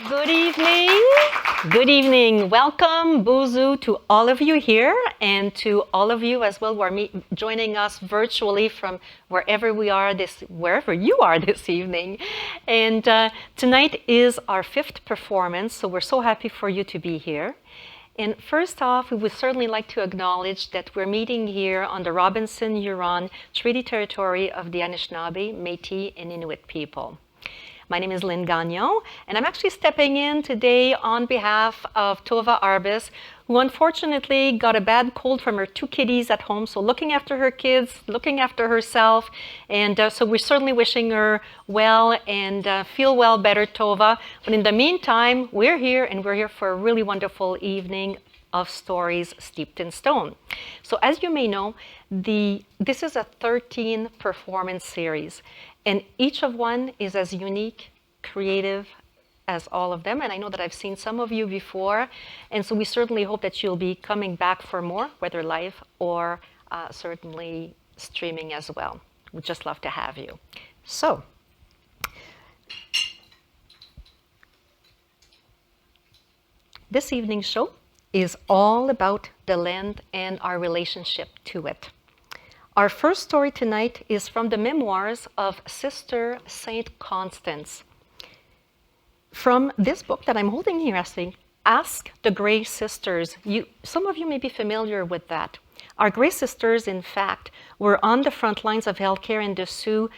Good evening. Good evening. Welcome, Boozoo, to all of you here and to all of you as well who are joining us virtually from wherever you are this evening. And tonight is our 5th performance, so we're so happy for you to be here. And first off, we would certainly like to acknowledge that we're meeting here on the Robinson-Huron Treaty Territory of the Anishinaabe, Métis, and Inuit people. My name is Lynn Gagnon, and I'm actually stepping in today on behalf of Tova Arbus, who unfortunately got a bad cold from her 2 kitties at home, so looking after her kids, looking after herself, and so we're certainly wishing her well and feel well better, Tova. But in the meantime, we're here, and we're here for a really wonderful evening of stories steeped in stone. So as you may know, this is a 13 performance series. And each of one is as unique, creative as all of them. And I know that I've seen some of you before. And so we certainly hope that you'll be coming back for more, whether live or certainly streaming as well. We'd just love to have you. So, this evening's show is all about the land and our relationship to it. Our first story tonight is from the memoirs of Sister Saint Constance. From this book that I'm holding here, Ask the Grey Sisters. Some of you may be familiar with that. Our Grey Sisters, in fact, were on the front lines of healthcare in the Sioux,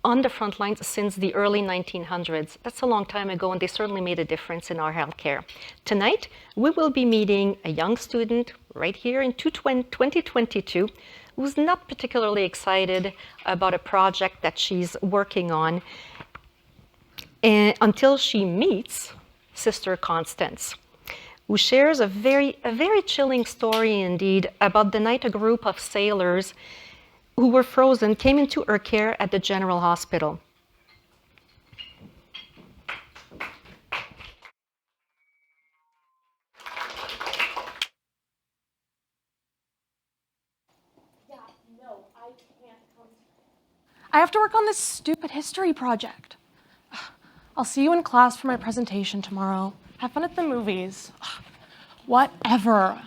on the front lines since the early 1900s. That's a long time ago, and they certainly made a difference in our healthcare. Tonight, we will be meeting a young student right here in 2022 who's not particularly excited about a project that she's working on until she meets Sister Constance, who shares a very chilling story indeed about the night a group of sailors who were frozen came into her care at the General Hospital. I have to work on this stupid history project. I'll see you in class for my presentation tomorrow. Have fun at the movies. Whatever.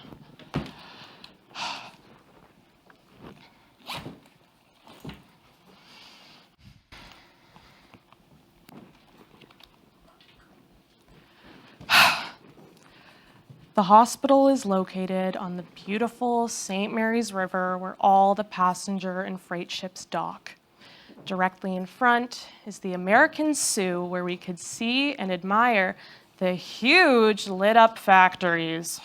The hospital is located on the beautiful St. Mary's River where all the passenger and freight ships dock. Directly in front is the American Sioux, where we could see and admire the huge lit-up factories.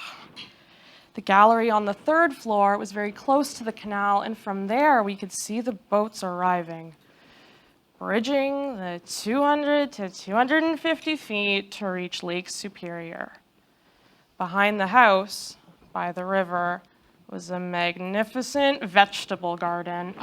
The gallery on the 3rd floor was very close to the canal, and from there we could see the boats arriving, bridging the 200 to 250 feet to reach Lake Superior. Behind the house, by the river, was a magnificent vegetable garden.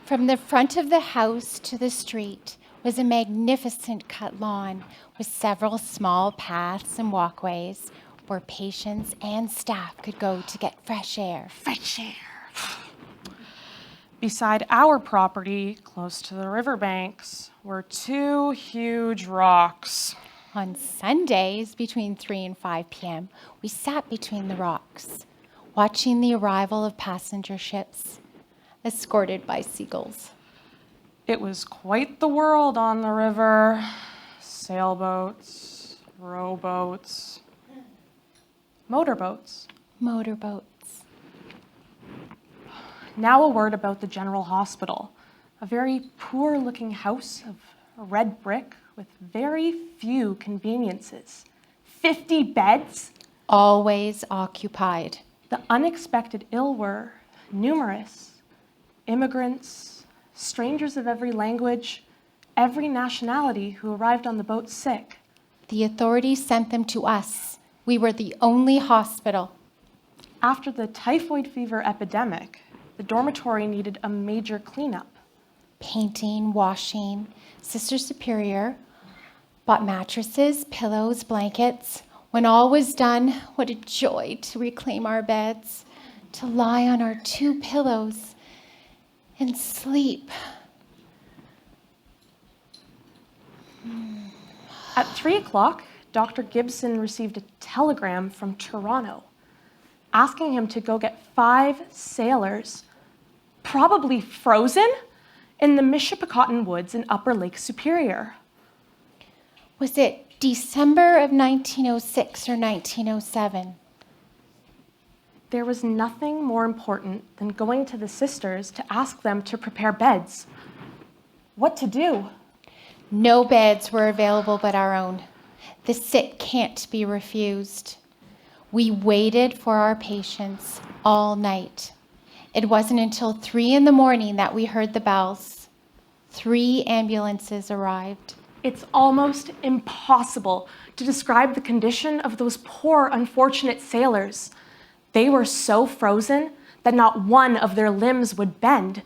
From the front of the house to the street was a magnificent cut lawn with several small paths and walkways where patients and staff could go to get fresh air. Fresh air. Beside our property, close to the riverbanks, were 2 huge rocks. On Sundays, between 3 and 5 p.m., we sat between the rocks, watching the arrival of passenger ships, escorted by seagulls. It was quite the world on the river. Sailboats, rowboats, motorboats. Motorboats. Now a word about the General Hospital. A very poor-looking house of red brick with very few conveniences. 50 beds. Always occupied. The unexpected ill were numerous. Immigrants, strangers of every language, every nationality who arrived on the boat sick. The authorities sent them to us. We were the only hospital. After the typhoid fever epidemic, the dormitory needed a major cleanup. Painting, washing. Sister Superior bought mattresses, pillows, blankets. When all was done, what a joy to reclaim our beds, to lie on our 2 pillows and sleep. At 3 o'clock, Dr. Gibson received a telegram from Toronto asking him to go get 5 sailors, probably frozen, in the Mishippicotten Woods in Upper Lake Superior. Was it December of 1906 or 1907? There was nothing more important than going to the sisters to ask them to prepare beds. What to do? No beds were available but our own. The sick can't be refused. We waited for our patients all night. It wasn't until 3 in the morning that we heard the bells. 3 ambulances arrived. It's almost impossible to describe the condition of those poor, unfortunate sailors. They were so frozen that not one of their limbs would bend,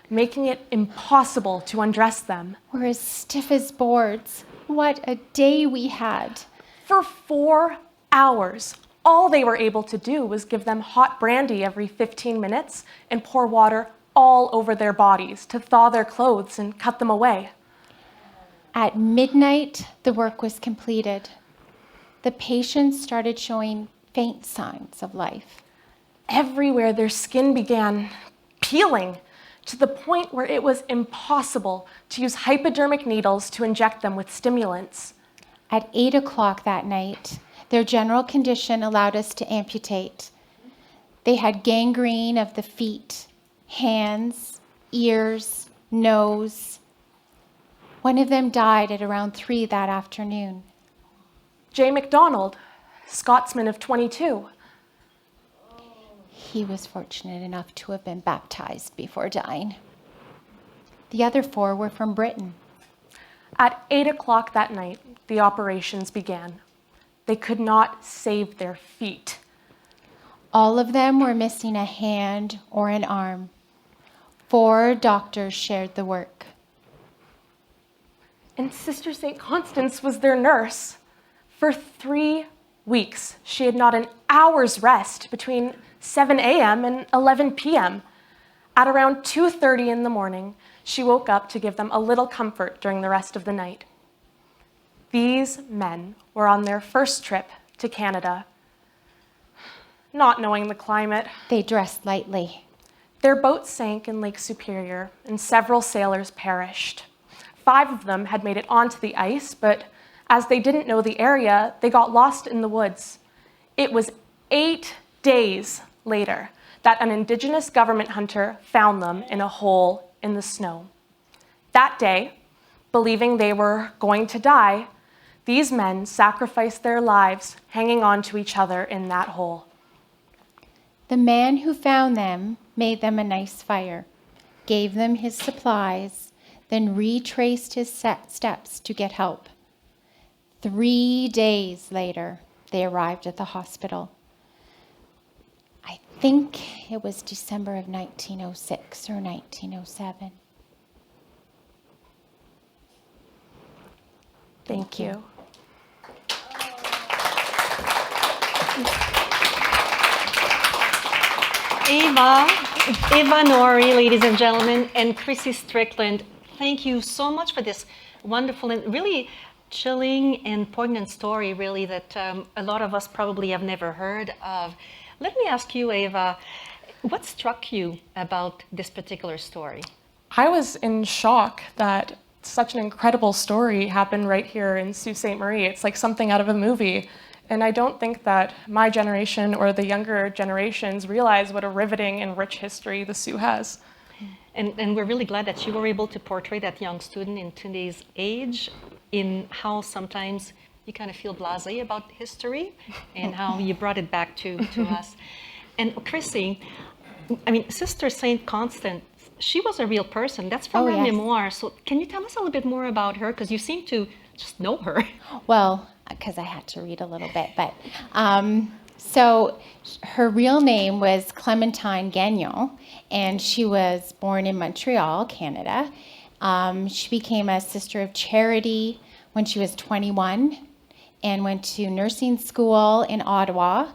making it impossible to undress them. We're as stiff as boards. What a day we had. For 4 hours, all they were able to do was give them hot brandy every 15 minutes and pour water all over their bodies to thaw their clothes and cut them away. At midnight, the work was completed. The patients started showing faint signs of life. Everywhere their skin began peeling to the point where it was impossible to use hypodermic needles to inject them with stimulants. At 8 o'clock that night, their general condition allowed us to amputate. They had gangrene of the feet, hands, ears, nose. One of them died at around 3 that afternoon. Jay McDonald, Scotsman of 22. He was fortunate enough to have been baptized before dying. The other 4 were from Britain. At 8 o'clock that night, the operations began. They could not save their feet. All of them were missing a hand or an arm. 4 doctors shared the work. And Sister St. Constance was their nurse. For 3 weeks, she had not an hour's rest between 7 a.m. and 11 p.m. At around 2:30 in the morning, she woke up to give them a little comfort during the rest of the night. These men were on their first trip to Canada, not knowing the climate. They dressed lightly. Their boat sank in Lake Superior, and several sailors perished. 5 of them had made it onto the ice, but as they didn't know the area, they got lost in the woods. It was 8 days later that an Indigenous government hunter found them in a hole in the snow. That day, believing they were going to die, these men sacrificed their lives hanging on to each other in that hole. The man who found them made them a nice fire, gave them his supplies, then retraced his steps to get help. 3 days later, they arrived at the hospital. I think it was December of 1906 or 1907. Thank you. Eva Nori, ladies and gentlemen, and Krissy Strickland, thank you so much for this wonderful and really chilling and poignant story, really, that a lot of us probably have never heard of. Let me ask you, Eva, what struck you about this particular story? I was in shock that such an incredible story happened right here in Sault Ste. Marie. It's like something out of a movie. And I don't think that my generation or the younger generations realize what a riveting and rich history the Sioux has. And we're really glad that you were able to portray that young student in today's age, in how sometimes you kind of feel blasé about history and how you brought it back to us. And Krissy, I mean, Sister St. Constance, she was a real person. That's from her yes. memoir. So can you tell us a little bit more about her? Because you seem to just know her. Well, because I had to read a little bit, but so her real name was Clementine Gagnon, and she was born in Montreal, Canada. She became a Sister of Charity when she was 21 and went to nursing school in Ottawa.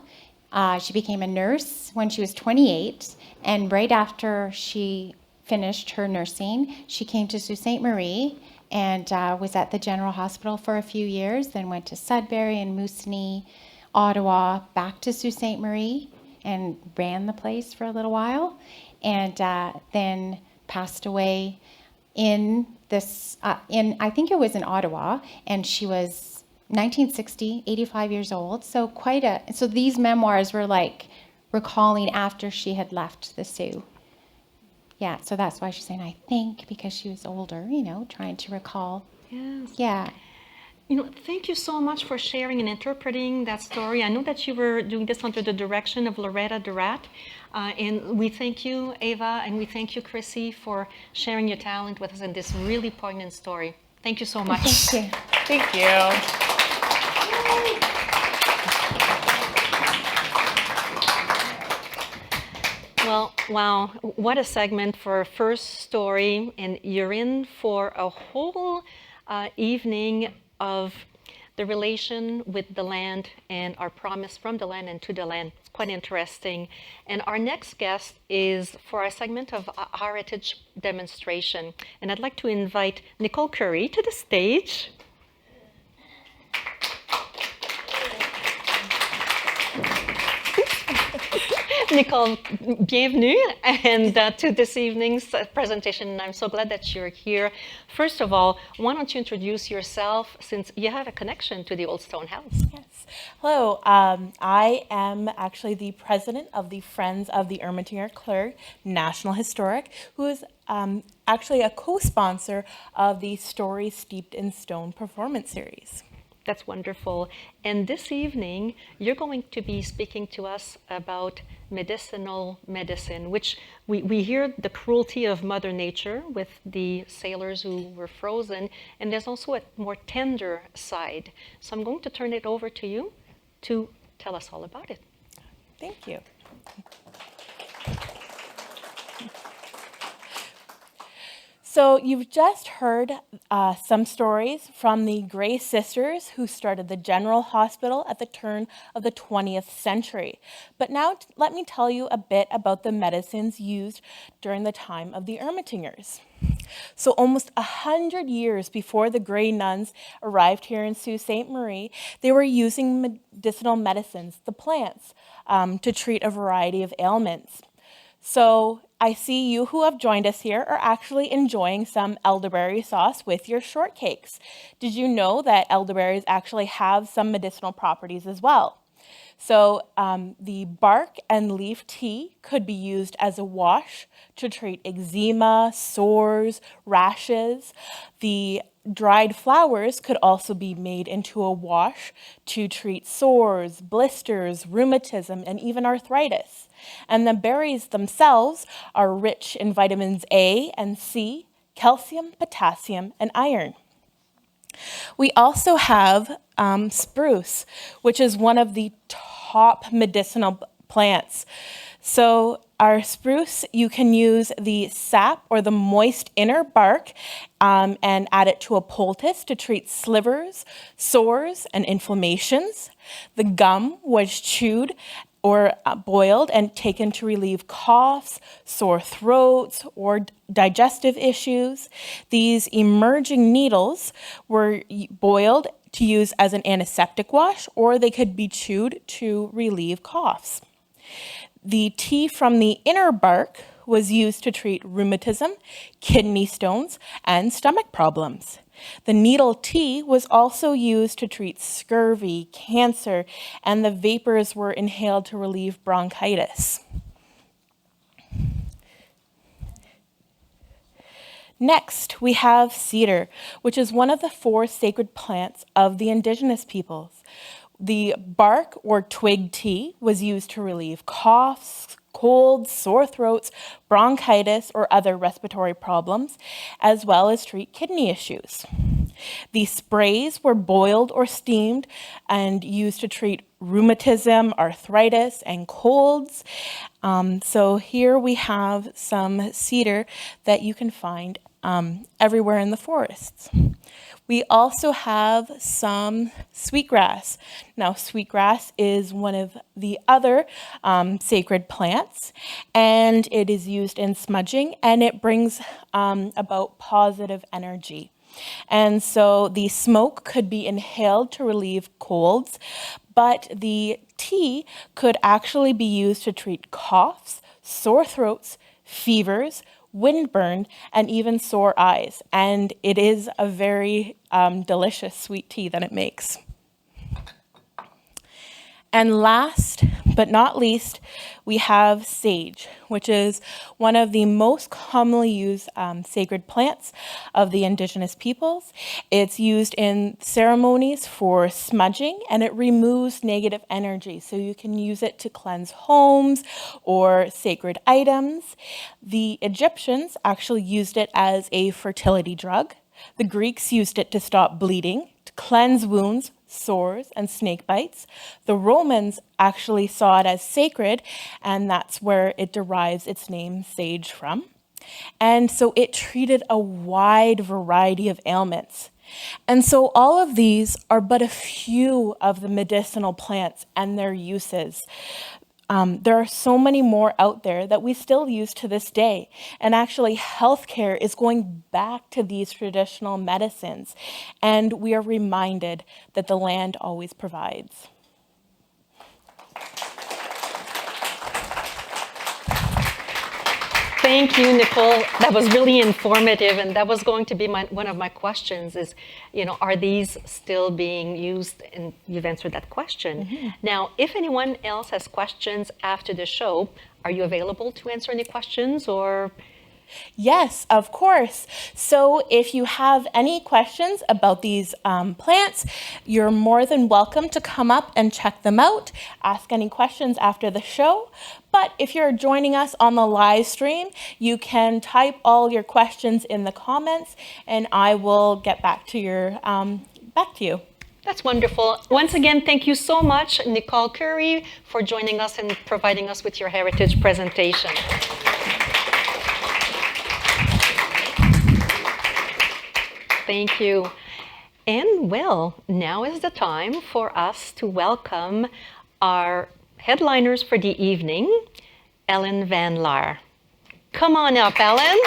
She became a nurse when she was 28, and right after she finished her nursing, she came to Sault Ste. Marie and was at the General Hospital for a few years, then went to Sudbury and Moosonee, Ottawa, back to Sault Ste. Marie, and ran the place for a little while, and then passed away in this, I think it was in Ottawa, and she was 1960, 85 years old, so so these memoirs were like recalling after she had left the Sioux. Yeah, so that's why she's saying, I think, because she was older, trying to recall. Yes. Yeah. Thank you so much for sharing and interpreting that story. I know that you were doing this under the direction of Loretta Durat. And we thank you, Ava, and we thank you, Krissy, for sharing your talent with us in this really poignant story. Thank you so much. Thank you. Thank you. Well, wow, what a segment for a first story. And you're in for a whole evening of the relation with the land and our promise from the land and to the land. It's quite interesting. And our next guest is for our segment of heritage demonstration. And I'd like to invite Nicole Curry to the stage. Nicole, bienvenue and to this evening's presentation. I'm so glad that you're here. First of all, why don't you introduce yourself, since you have a connection to the old stone house? Yes. Hello. I am actually the president of the Friends of the Ermatinger Clergue National Historic, who is actually a co-sponsor of the Stories Steeped in Stone performance series. That's wonderful. And this evening, you're going to be speaking to us about medicinal medicine, which we hear the cruelty of Mother Nature with the sailors who were frozen, and there's also a more tender side. So I'm going to turn it over to you to tell us all about it. Thank you. So you've just heard some stories from the Grey Sisters who started the General Hospital at the turn of the 20th century. But now let me tell you a bit about the medicines used during the time of the Ermatingers. So almost 100 years before the Grey Nuns arrived here in Sault Ste. Marie, they were using medicinal medicines, the plants, to treat a variety of ailments. So I see you who have joined us here are actually enjoying some elderberry sauce with your shortcakes. Did you know that elderberries actually have some medicinal properties as well? So the bark and leaf tea could be used as a wash to treat eczema, sores, rashes. The dried flowers could also be made into a wash to treat sores, blisters, rheumatism, and even arthritis. And the berries themselves are rich in vitamins A and C, calcium, potassium, and iron. We also have spruce, which is one of the top medicinal plants. So our spruce, you can use the sap or the moist inner bark and add it to a poultice to treat slivers, sores, and inflammations. The gum was chewed or boiled and taken to relieve coughs, sore throats, or digestive issues. These emerging needles were boiled to use as an antiseptic wash, or they could be chewed to relieve coughs. The tea from the inner bark was used to treat rheumatism, kidney stones, and stomach problems. The needle tea was also used to treat scurvy, cancer, and the vapors were inhaled to relieve bronchitis. Next, we have cedar, which is one of the 4 sacred plants of the indigenous peoples. The bark or twig tea was used to relieve coughs, colds, sore throats, bronchitis, or other respiratory problems, as well as treat kidney issues. The sprays were boiled or steamed and used to treat rheumatism, arthritis, and colds. So here we have some cedar that you can find everywhere in the forests. We also have some sweetgrass. Now, sweetgrass is one of the other sacred plants, and it is used in smudging, and it brings about positive energy. And so the smoke could be inhaled to relieve colds, but the tea could actually be used to treat coughs, sore throats, fevers, windburn, and even sore eyes. And it is a very delicious sweet tea that it makes. And last but not least, we have sage, which is one of the most commonly used sacred plants of the Indigenous peoples. It's used in ceremonies for smudging, and it removes negative energy. So you can use it to cleanse homes or sacred items. The Egyptians actually used it as a fertility drug. The Greeks used it to stop bleeding, to cleanse wounds, sores, and snake bites. The Romans actually saw it as sacred, and that's where it derives its name, sage, from. And so it treated a wide variety of ailments. And so all of these are but a few of the medicinal plants and their uses. There are so many more out there that we still use to this day. And actually, healthcare is going back to these traditional medicines. And we are reminded that the land always provides. Thank you, Nicole. That was really informative, and that was going to be one of my questions is, are these still being used? And you've answered that question. Mm-hmm. Now, if anyone else has questions after the show, are you available to answer any questions or? Yes, of course. So if you have any questions about these plants, you're more than welcome to come up and check them out, ask any questions after the show. But if you're joining us on the live stream, you can type all your questions in the comments, and I will get back to you. That's wonderful. Once again, thank you so much, Nicole Curry, for joining us and providing us with your heritage presentation. Thank you. And well, now is the time for us to welcome our headliners for the evening, Ellen Van Laar. Come on up, Ellen.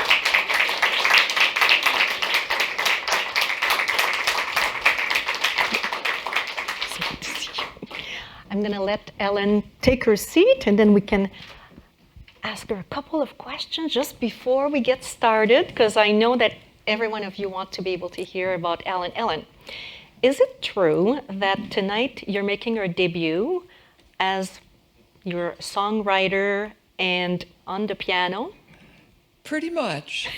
So good to see you. I'm going to let Ellen take her seat, and then we can ask her a couple of questions just before we get started, because I know that every one of you want to be able to hear about Ellen. Ellen, is it true that tonight you're making your debut as your songwriter and on the piano? Pretty much.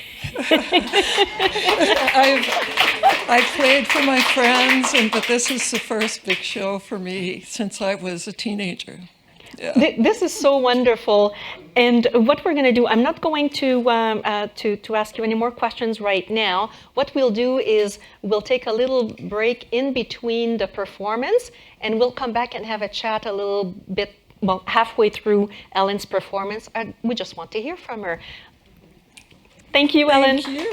I've played for my friends, but this is the first big show for me since I was a teenager. Yeah. This is so wonderful. And what we're going to do, I'm not going to ask you any more questions right now. What we'll do is we'll take a little break in between the performance, and we'll come back and have a chat a little bit, well, halfway through Ellen's performance. We just want to hear from her. Thank you, Ellen. Thank you.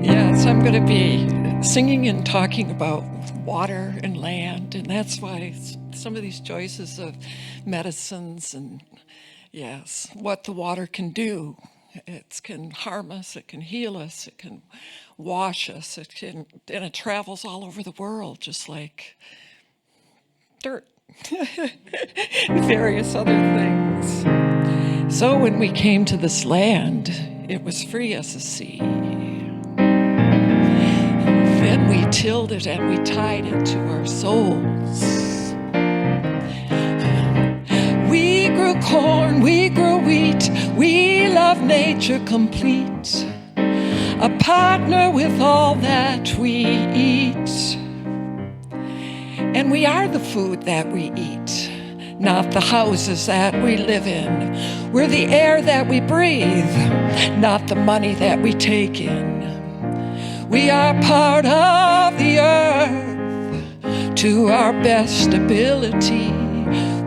Yes, I'm going to be singing and talking about water and land, and that's why some of these choices of medicines and, yes, what the water can do. It can harm us, it can heal us, it can wash us, and it travels all over the world, just like dirt and various other things. So when we came to this land, it was free as a sea. Then we tilled it and we tied it to our souls. We grew corn, we grew wheat, we love nature complete, a partner with all that we eat. And we are the food that we eat, not the houses that we live in. We're the air that we breathe, not the money that we take in. We are part of the earth to our best ability.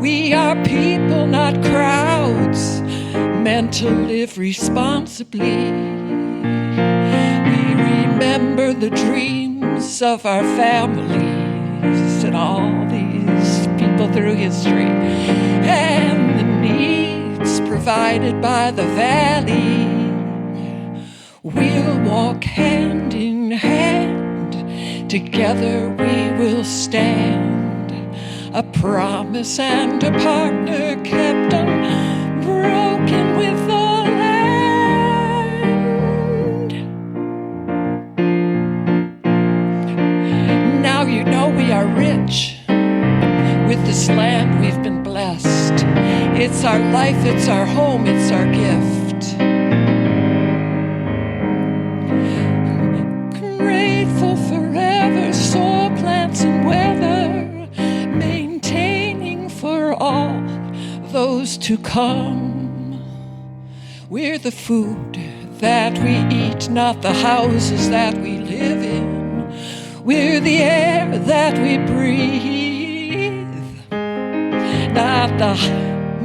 We are people, not crowds, meant to live responsibly. We remember the dreams of our families and all these people through history, and the needs provided by the valley. We'll walk hand in hand, together we will stand. A promise and a partner kept unbroken with the land. Now you know we are rich. With this land we've been blessed. It's our life, it's our home, it's our gift. Grateful forever, soil, plants, and weather, maintaining for all those to come. We're the food that we eat, not the houses that we live in. We're the air that we breathe, not the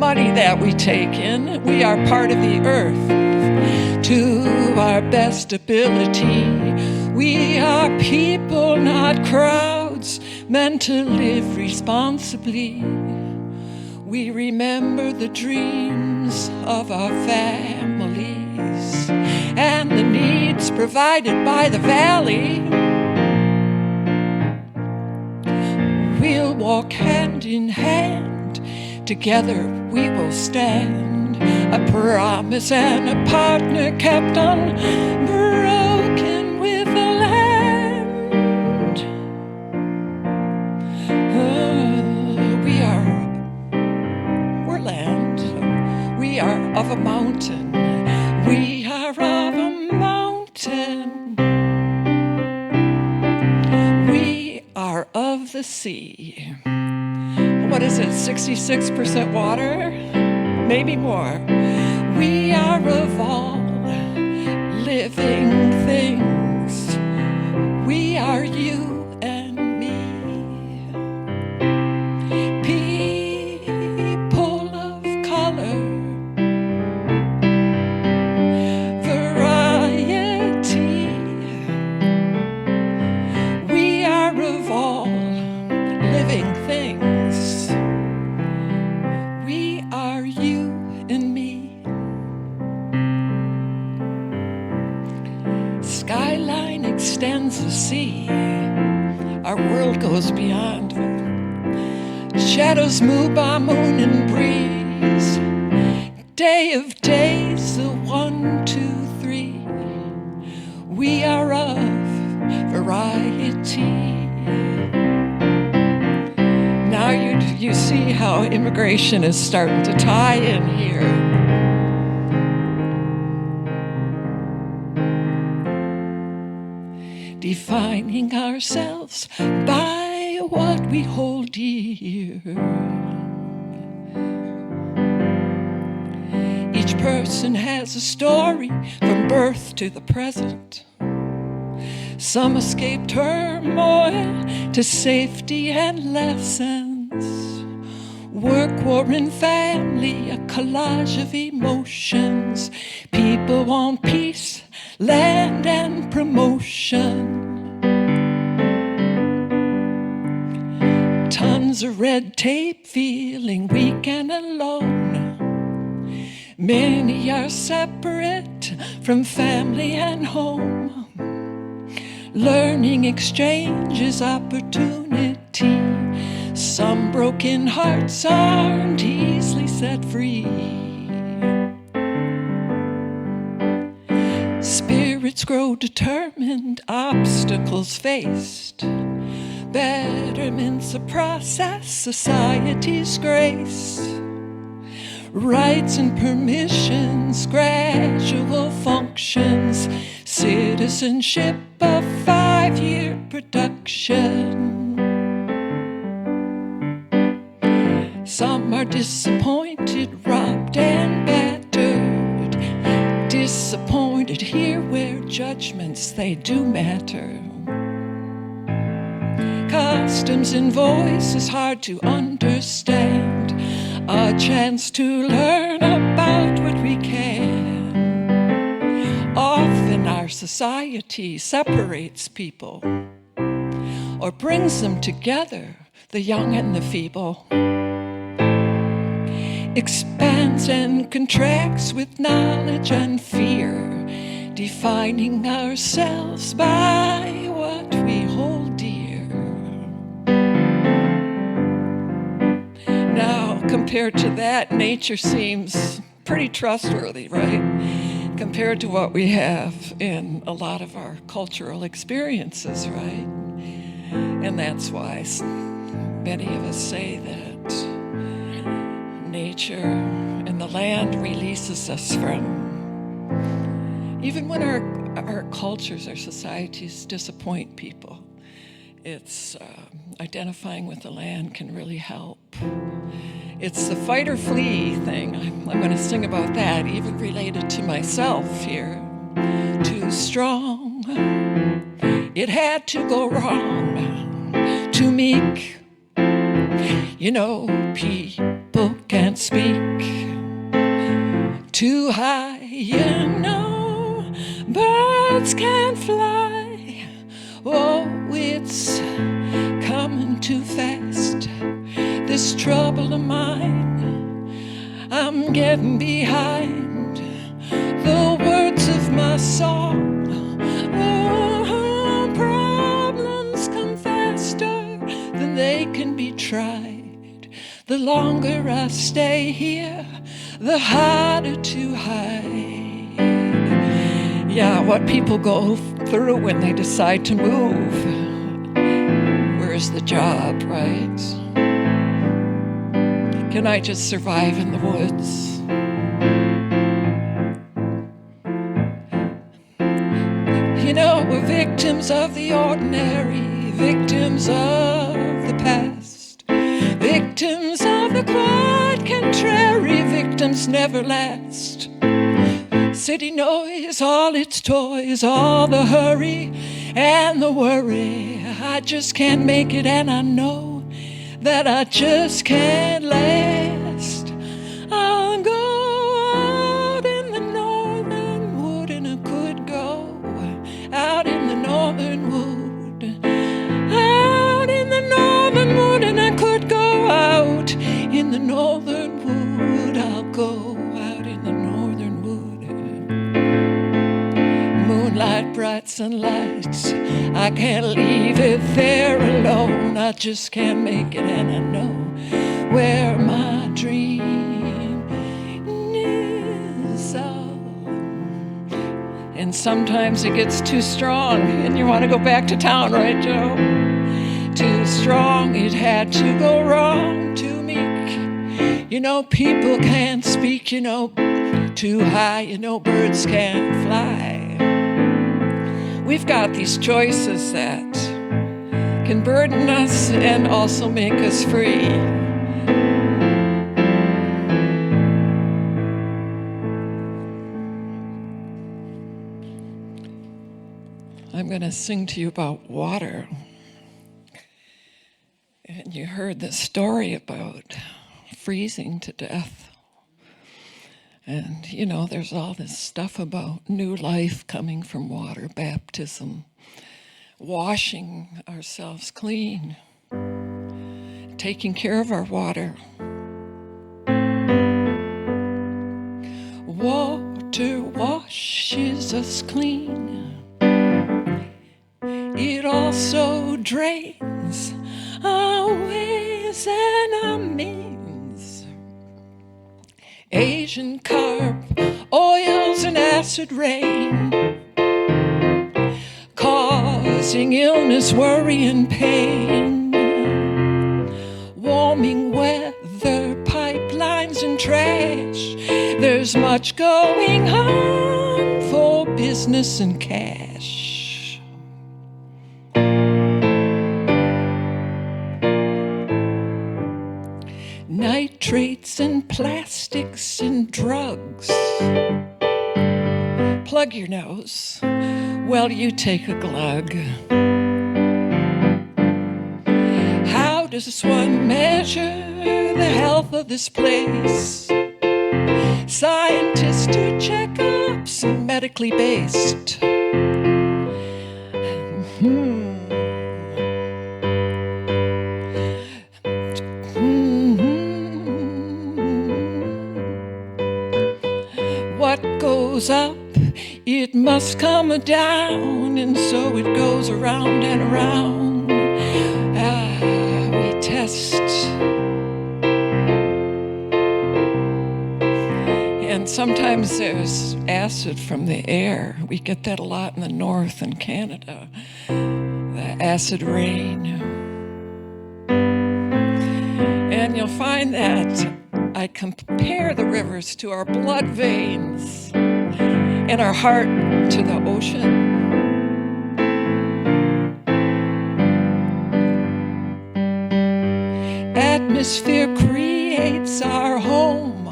money that we take in. We are part of the earth to our best ability. We are people, not crowds, meant to live responsibly. We remember the dreams of our families and the needs provided by the valley. We'll walk hand in hand, together we will stand. A promise and a partner kept unbroken with the land. We're land. We are of a mountain. We are of a mountain. We are of the sea. What is it, 66% water? Maybe more. We are of all living things. We are you and me. People of color, variety. We are of all living things. We are you and me. Skyline extends the sea. Our world goes beyond. Shadows move by moon and breeze. Day of days, the 1, 2, 3. We are of variety. Now you see how immigration is starting to tie in here. Defining ourselves by what we hold dear. Each person has a story from birth to the present. Some escape turmoil to safety and lessons. Work, war, and family, a collage of emotions. People want peace, land, and promotion. Tons of red tape, feeling weak and alone. Many are separate from family and home. Learning exchanges opportunity. Some broken hearts aren't easily set free. Spirits grow determined, obstacles faced. Betterment's a process, society's grace. Rights and permissions, gradual functions. Citizenship, a 5-year production. Some are disappointed, robbed and battered. Disappointed here where judgments, they do matter. Customs and voices hard to understand. A chance to learn about what we can. Often our society separates people or brings them together, the young and the feeble. expands and contracts with knowledge and fear, defining ourselves by what we hold dear. Now, compared to that, nature seems pretty trustworthy, right? Compared to what we have in a lot of our cultural experiences, right? And that's why many of us say that nature and the land releases us from. Even when our cultures, our societies disappoint people, it's identifying with the land can really help. It's the fight or flee thing. I'm going to sing about that, even related to myself here. Too strong, it had to go wrong. Too meek, you know, people can't speak. Too high, you know, birds can't fly. Oh, it's coming too fast. This trouble of mine, I'm getting behind the words of my song. Oh, problems come faster than they can be tried. The longer I stay here, the harder to hide. Yeah, what people go through when they decide to move. Where's the job, right? Can I just survive in the woods? You know, we're victims of the ordinary, victims of the past, victims of the quiet contrary, victims never last. City noise, all its toys, all the hurry and the worry. I just can't make it, and I know that I just can't last. I'll go out in the northern wood, and I could go out in the northern wood. Out in the northern wood, and I could go out in the northern wood. I'll go out in the northern wood. Moonlight, bright sunlight, I can't leave it there alone. I just can't make it, and I know where my dream is. And sometimes it gets too strong, and you want to go back to town, right, Joe? Too strong, it had to go wrong. Too meek, you know, people can't speak. You know, too high, you know, birds can't fly. We've got these choices that can burden us and also make us free. I'm going to sing to you about water. And you heard the story about freezing to death. And, you know, there's all this stuff about new life coming from water, baptism, washing ourselves clean, taking care of our water. Water washes us clean. It also drains our ways and our means. Asian carp, oils and acid rain, causing illness, worry and pain. Warming weather, pipelines and trash. There's much going on for business and cash. Nitrates and plastics and drugs. Plug your nose while you take a glug. How does one measure the health of this place? Scientists do checkups, medically based. goes up, it must come down, and so it goes around and around. We test. And sometimes there's acid from the air. We get that a lot in the north in Canada, the acid rain. And you'll find that I compare the rivers to our blood veins and our heart to the ocean. Atmosphere creates our home.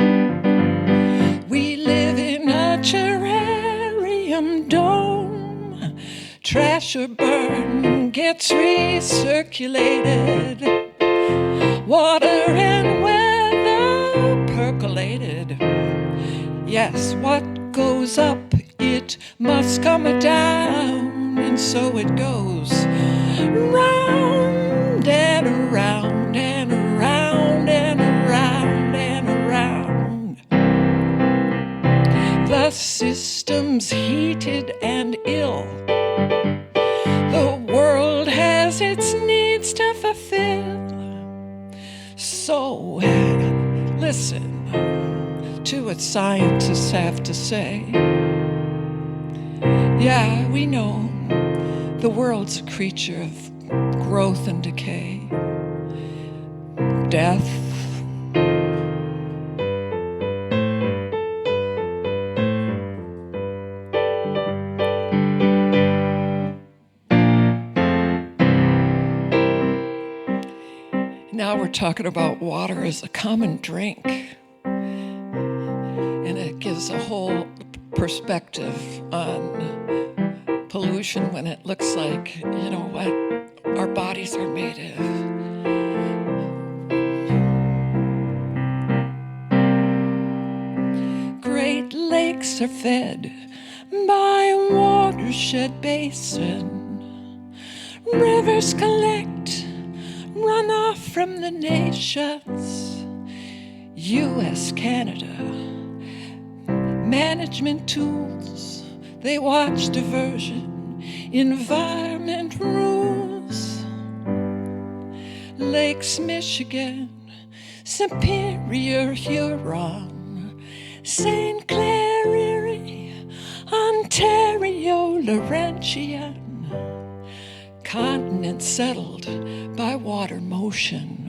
We live in a terrarium dome. Trash or burn gets recirculated. Water and weather percolated. Yes, what goes up, it must come down, and so it goes round and around and around and around and around. The system's heated and ill. The world has its needs to fulfill. So listen to what scientists have to say. Yeah, we know the world's a creature of growth and decay, death. Now we're talking about water as a common drink. And it gives a whole perspective on pollution when it looks like, you know, what our bodies are made of. Great lakes are fed by a watershed basin. Rivers collect runoff from the nations. U.S., Canada, management tools, they watch diversion, environment rules. Lakes Michigan, Superior, Huron, St. Clair, Erie, Ontario, Laurentian. Continent settled by water motion.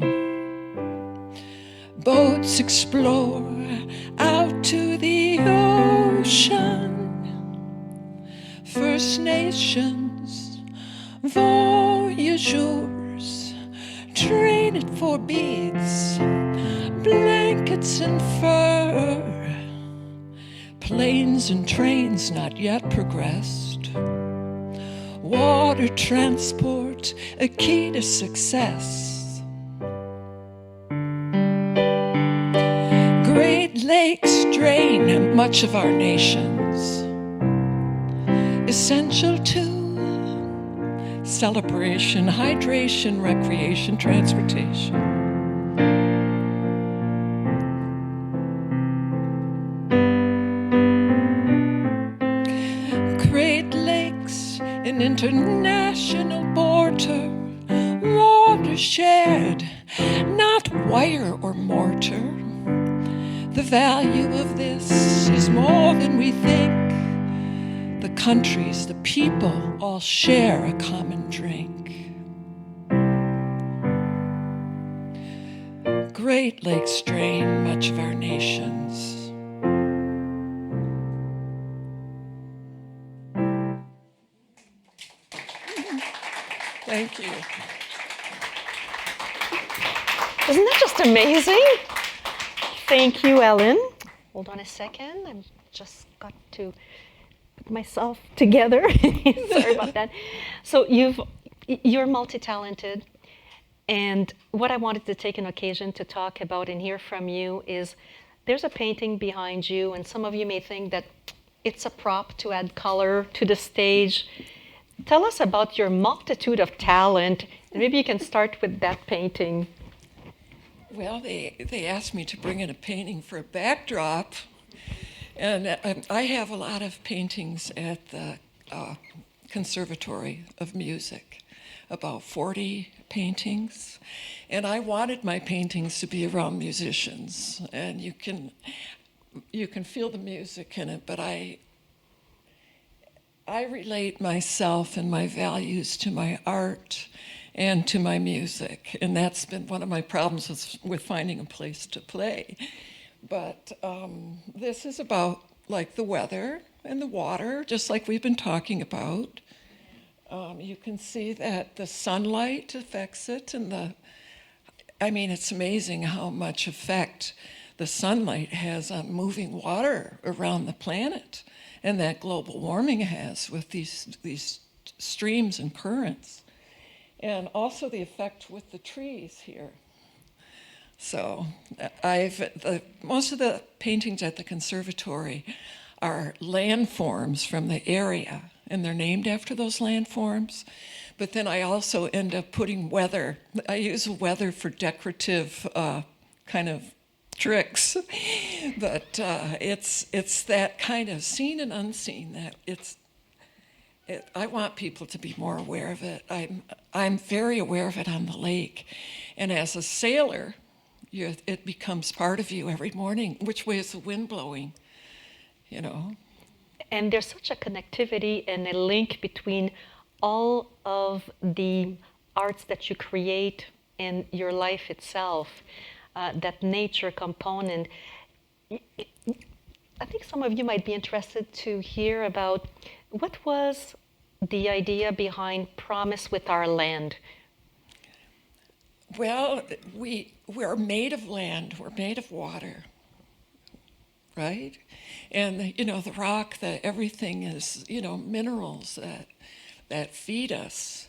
Boats explore out to the ocean. First Nations, voyageurs, traded for beads, blankets and fur. Planes and trains not yet progressed. Water transport, a key to success. Great Lakes drain much of our nations. Essential to celebration, hydration, recreation, transportation. Great Lakes, an international border, water shared, not wire or mortar. The value of this is more than we think. The countries, the people all share a common drink. Great Lakes drain much of our nations. Thank you. Isn't that just amazing? Thank you, Ellen. Hold on a second. I've just got to put myself together. Sorry about that. So you're multi-talented. And what I wanted to take an occasion to talk about and hear from you is there's a painting behind you, and some of you may think that it's a prop to add color to the stage. Tell us about your multitude of talent, and maybe you can start with that painting. Well, they asked me to bring in a painting for a backdrop, And I have a lot of paintings at the Conservatory of Music, about 40 paintings. And I wanted my paintings to be around musicians. And you can feel the music in it, but I relate myself and my values to my art and to my music. And that's been one of my problems with finding a place to play. But this is about like the weather and the water, just like we've been talking about. You can see that the sunlight affects it, and it's amazing how much effect the sunlight has on moving water around the planet, and that global warming has with these streams and currents, and also the effect with the trees here. So most of the paintings at the conservatory are landforms from the area, and they're named after those landforms. But then I also end up putting weather. I use weather for decorative kind of tricks, but it's that kind of seen and unseen that I want people to be more aware of it. I'm very aware of it on the lake, and as a sailor, it becomes part of you every morning. Which way is the wind blowing? You know. And there's such a connectivity and a link between all of the arts that you create and your life itself. That nature component. I think some of you might be interested to hear about what was the idea behind Promise with Our Land. Well, we're made of land, we're made of water, right? And the rock, everything is minerals that feed us.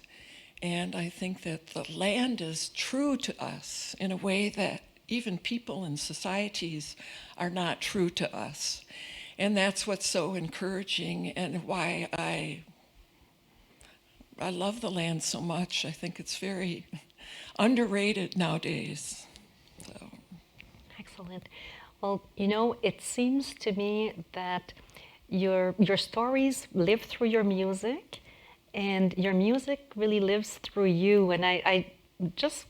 And I think that the land is true to us in a way that even people and societies are not true to us. And that's what's so encouraging, and why I love the land so much. I think it's very underrated nowadays. So. Excellent. Well, it seems to me that your stories live through your music, and your music really lives through you. And I just,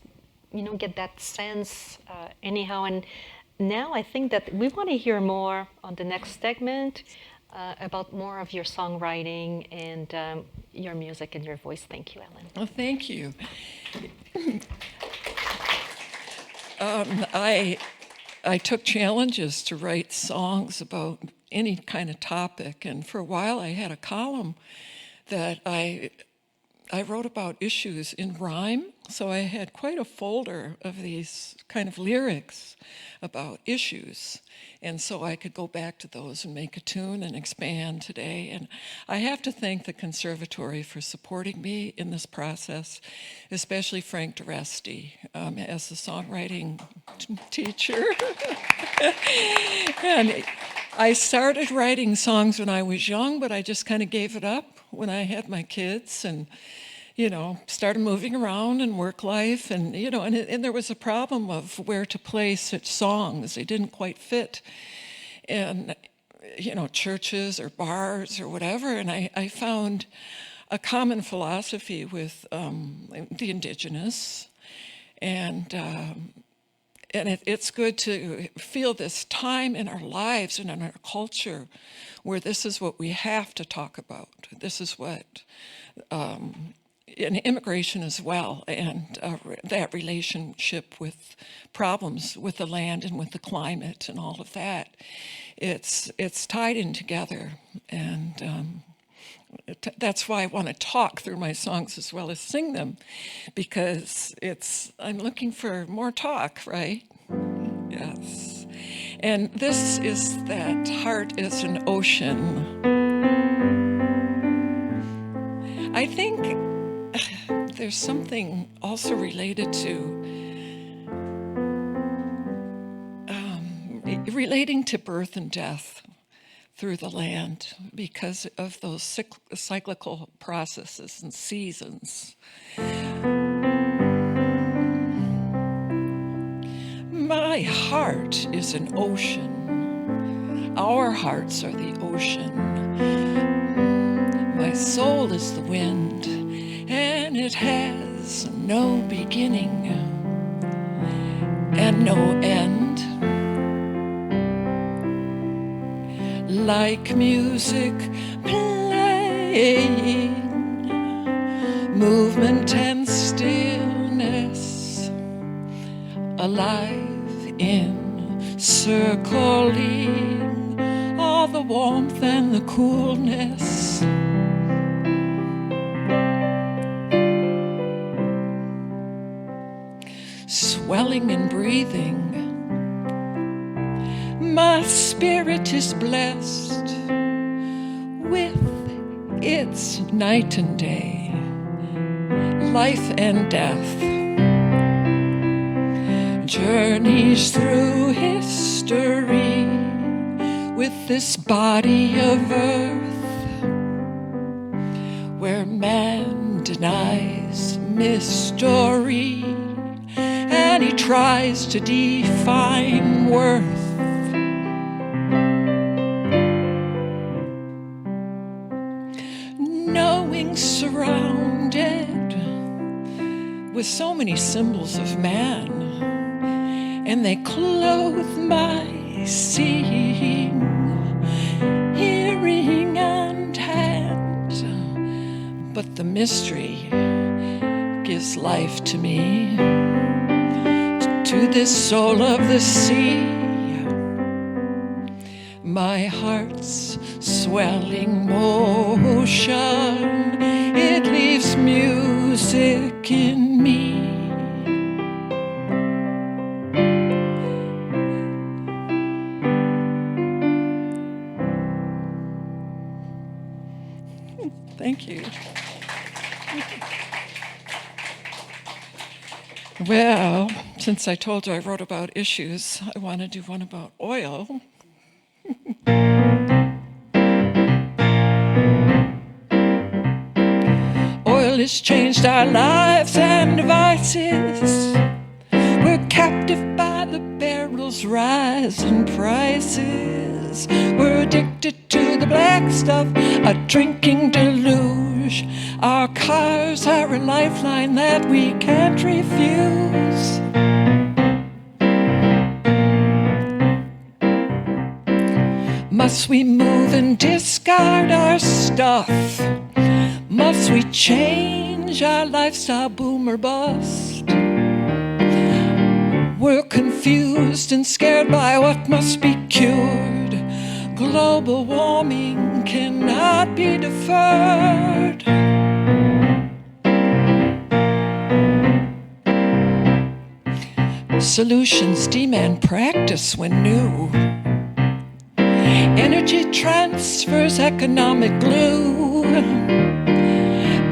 get that sense anyhow. And now I think that we want to hear more on the next segment about more of your songwriting and your music and your voice. Thank you, Ellen. Well, thank you. I took challenges to write songs about any kind of topic, and for a while I had a column that I wrote about issues in rhyme, so I had quite a folder of these kind of lyrics about issues, and so I could go back to those and make a tune and expand today. And I have to thank the Conservatory for supporting me in this process, especially Frank DeResti as the songwriting teacher. And I started writing songs when I was young, but I just kind of gave it up when I had my kids and started moving around in work life, and and there was a problem of where to place such songs. They didn't quite fit in churches or bars or whatever, and I found a common philosophy with the Indigenous, and it's good to feel this time in our lives and in our culture where this is what we have to talk about. This is what and immigration as well, and that relationship with problems with the land and with the climate and all of that. It's tied in together, and that's why I want to talk through my songs as well as sing them, because I'm looking for more talk, right? Yes. And this is that heart is an ocean. I think there's something also related to relating to birth and death through the land because of those cyclical processes and seasons. My heart is an ocean. our hearts are the ocean. My soul is the wind, and it has no beginning and no end. Like music playing, movement and stillness, alive in circling all the warmth and the coolness. Swelling and breathing, my spirit is blessed with its night and day, life and death, journeys through history with this body of earth, where man denies mystery and he tries to define worth. Knowing surrounded with so many symbols of man, and they clothe my seeing, hearing, and hand. But the mystery gives life to me, to this soul of the sea. My heart's swelling motion, it leaves music in me. Thank you. Well, since I told you I wrote about issues, I want to do one about oil. Oil has changed our lives and devices. We're captive by the barrel's rise in prices. We're addicted to the black stuff, a drinking deluge. Our cars are a lifeline that we can't refuse. Must we move and discard our stuff? Must we change our lifestyle, boom or bust? We're confused and scared by what must be cured. Global warming cannot be deferred. Solutions demand practice when new. Energy transfers economic glue.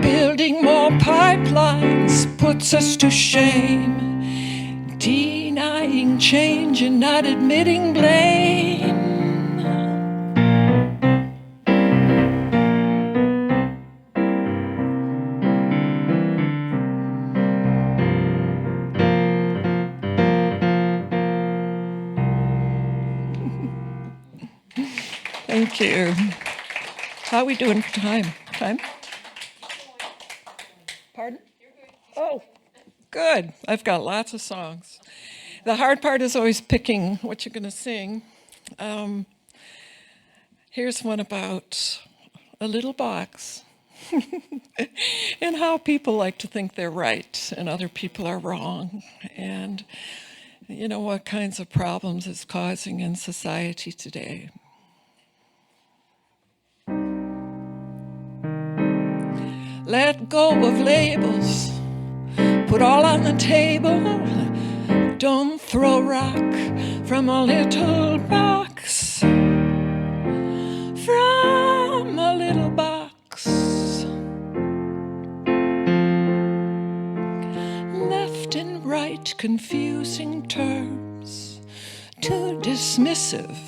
Building more pipelines puts us to shame. Denying change and not admitting blame. Thank you. How are we doing for time? Pardon? Oh, good. I've got lots of songs. The hard part is always picking what you're going to sing. Here's one about a little box and how people like to think they're right and other people are wrong. And you know what kinds of problems it's causing in society today. Let go of labels, put all on the table. Don't throw rock from a little box. From a little box. Left and right confusing terms, too dismissive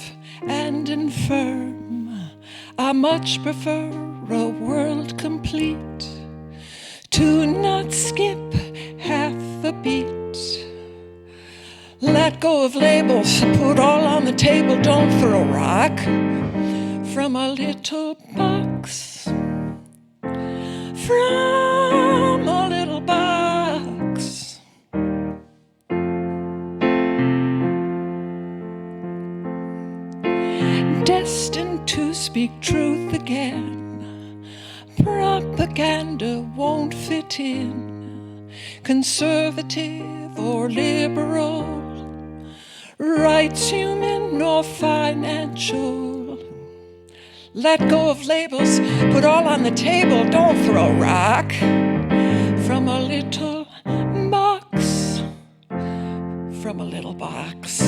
and infirm. I much prefer a world complete, to not skip half a beat. Let go of labels, put all on the table, don't throw a rock from a little box. From a little box. Destined to speak truth again. Propaganda won't fit in. Conservative or liberal. Rights human or financial. Let go of labels, put all on the table, don't throw a rock from a little box, from a little box.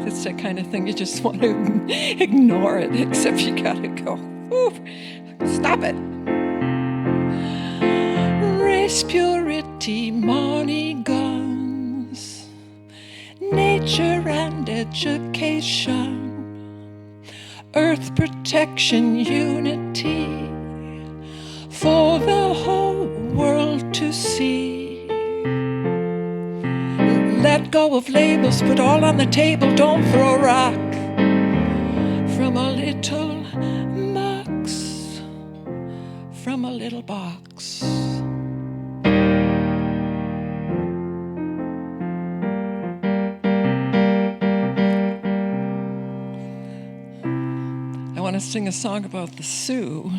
It's that kind of thing you just want to ignore it, except you gotta go, ooh, stop it. Race purity, money, guns, nature and education, earth protection, unity, for the whole world to see. Let go of labels, put all on the table, don't throw a rock from a little box, from a little box. I want to sing a song about the Sioux.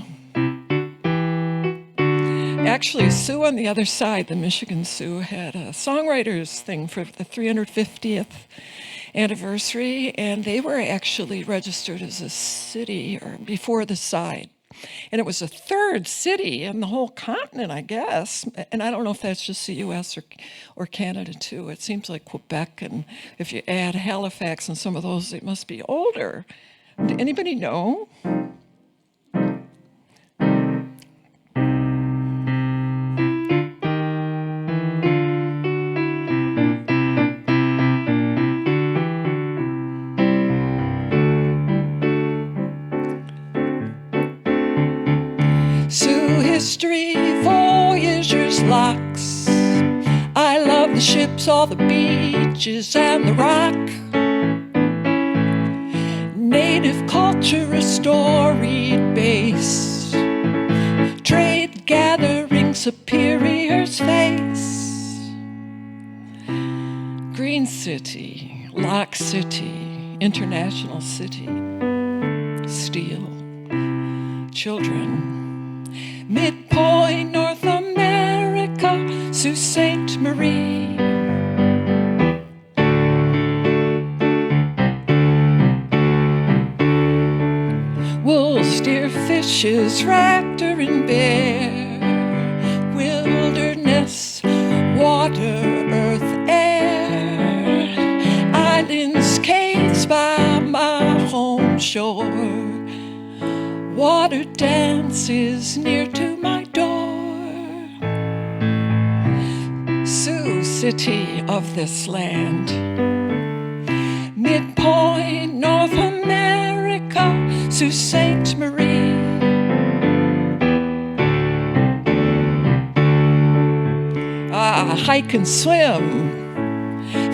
Actually, Sioux on the other side, the Michigan Sioux, had a songwriters thing for the 350th anniversary, and they were actually registered as a city or before the side. And it was the third city in the whole continent, I guess. And I don't know if that's just the US or Canada too. It seems like Quebec, and if you add Halifax and some of those, it must be older. Anybody know? Sioux history, voyagers' locks. I love the ships, all the beaches and the rock. Native culture, a storied base. Trade gathering, superior's face. Green City, Lock City, International City. Steel, children. Midpoint, North America, Sault Ste. Marie. Wolves, deer, fishes, raptor and bear. Wilderness, water, earth, air. Islands, caves by my home shore. Water dances near to my door. Sioux City of this land. Midpoint, North America, Sault Ste. Marie. Hike and swim.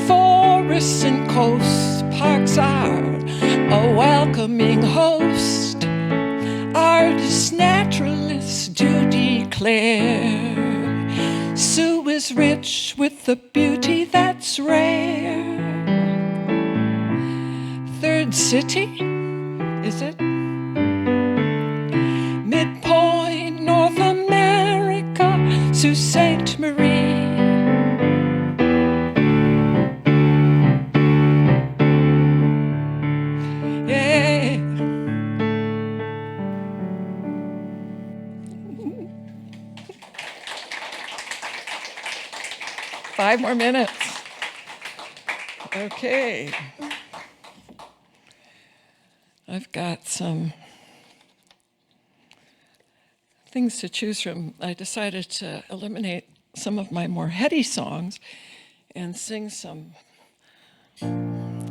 Forests and coasts, parks are a welcoming host. Artists, naturalists do declare Sioux is rich with the beauty that's rare. Third city, is it? Midpoint, North America, Sault Ste. Marie. Five more minutes. Okay. I've got some things to choose from. I decided to eliminate some of my more heady songs and sing some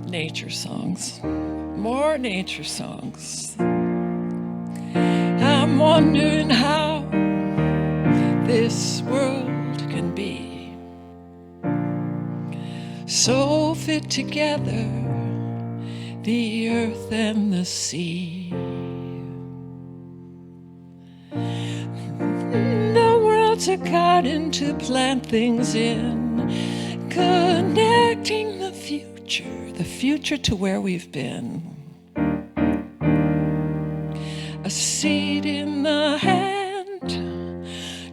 nature songs. More nature songs. I'm wondering how this world can be so fit together, the earth and the sea. The world's a garden to plant things in, connecting the future to where we've been. A seed in the hand,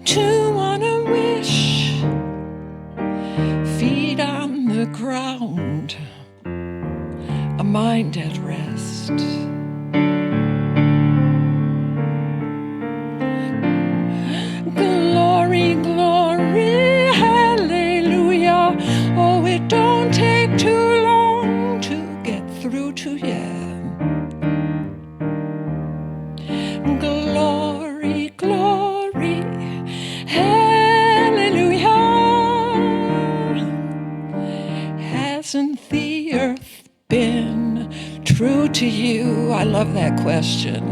two on a wish, feet on the ground, a mind at rest. Glory, glory, hallelujah. Oh, it don't take too long to get through to you. Glory, glory, hallelujah. Hasn't the earth been true to you? I love that question.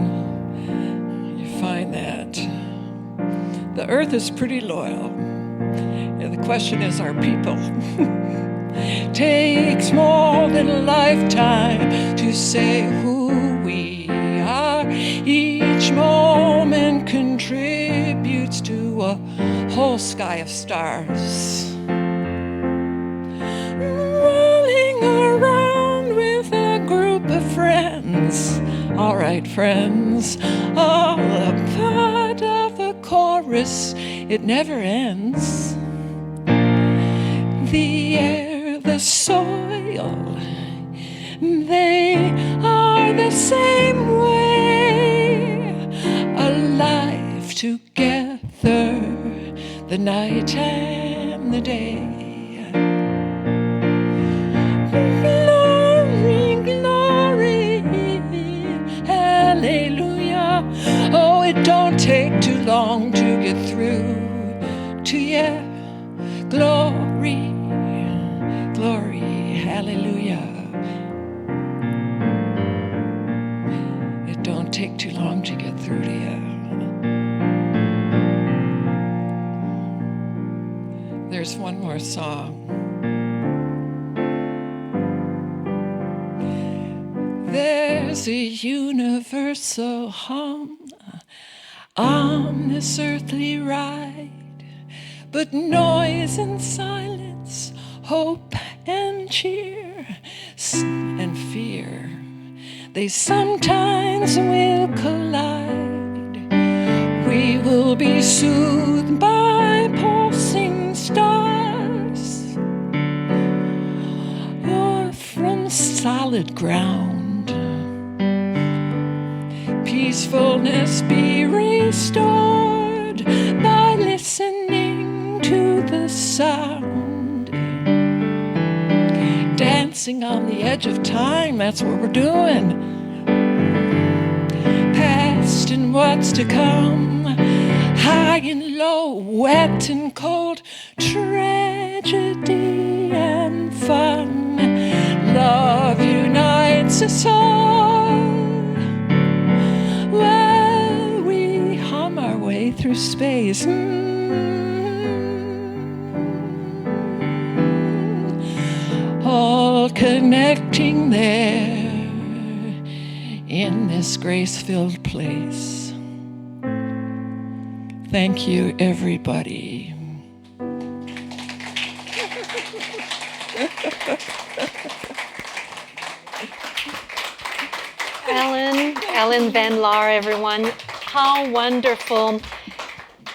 You find that the earth is pretty loyal. And the question is, are people? Takes more than a lifetime to say who we are. Each moment contributes to a whole sky of stars. Rolling around with a group of friends. All right, friends, all a part of a chorus, it never ends. The air, the soil, they are the same way, alive together, the night and the day. Glory, glory, hallelujah. Oh, it don't take too long to get through to you. Glory, glory, hallelujah. It don't take too long to get through to you. There's one more song. There's a universal hum on this earthly ride, but noise and silence, hope and cheer, and fear, they sometimes will collide. We will be soothed by pulsing stars, or from solid ground. Peacefulness be restored by listening to the sound. Dancing on the edge of time, that's what we're doing. Past and what's to come, high and low, wet and cold, tragedy and fun. Love unites us all. While we hum our way through space, all connecting there in this grace-filled place. Thank you, everybody. Ellen Van Laar, everyone. How wonderful.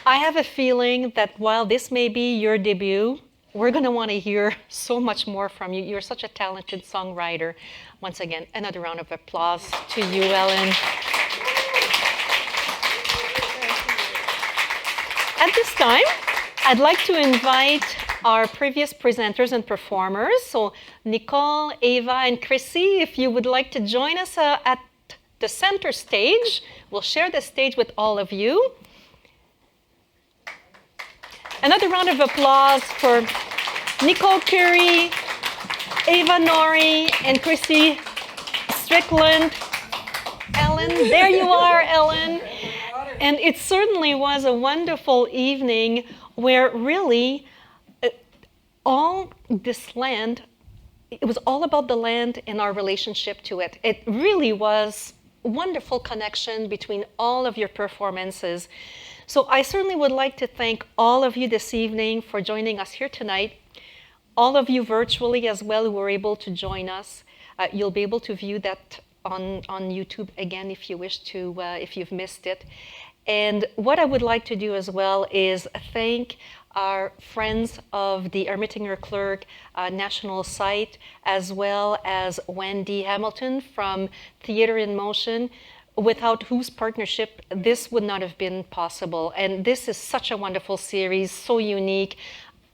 I have a feeling that while this may be your debut, we're going to want to hear so much more from you. You're such a talented songwriter. Once again, another round of applause to you, Ellen. At this time, I'd like to invite our previous presenters and performers. So Nicole, Ava, and Krissy, if you would like to join us at the center stage, we'll share the stage with all of you. Another round of applause for Nicole Curry, Ava Nori, and Krissy Strickland. Ellen, there you are, Ellen. And it certainly was a wonderful evening where really all this land it was all about the land and our relationship to it. It really was a wonderful connection between all of your performances. So I certainly would like to thank all of you this evening for joining us here tonight. All of you virtually as well who were able to join us. You'll be able to view that on YouTube again if you wish to, if you've missed it. And what I would like to do as well is thank our friends of the Ermatinger Clergue National Site, as well as Wendy Hamilton from Theatre in Motion, without whose partnership this would not have been possible. And this is such a wonderful series, so unique.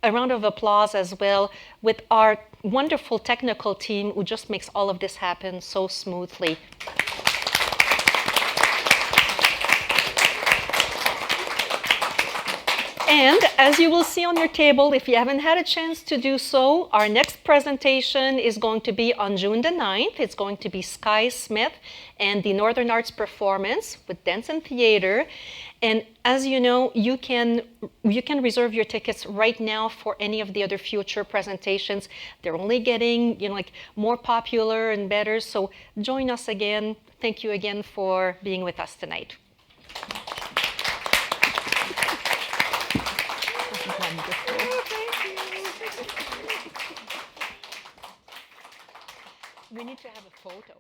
A round of applause as well with our wonderful technical team who just makes all of this happen so smoothly. And as you will see on your table, if you haven't had a chance to do so, our next presentation is going to be on June the 9th. It's going to be Sky Smith and the Northern Arts Performance with Dance and Theater. And as you know, you can reserve your tickets right now for any of the other future presentations. They're only getting, like more popular and better. So join us again. Thank you again for being with us tonight. We need to have a photo.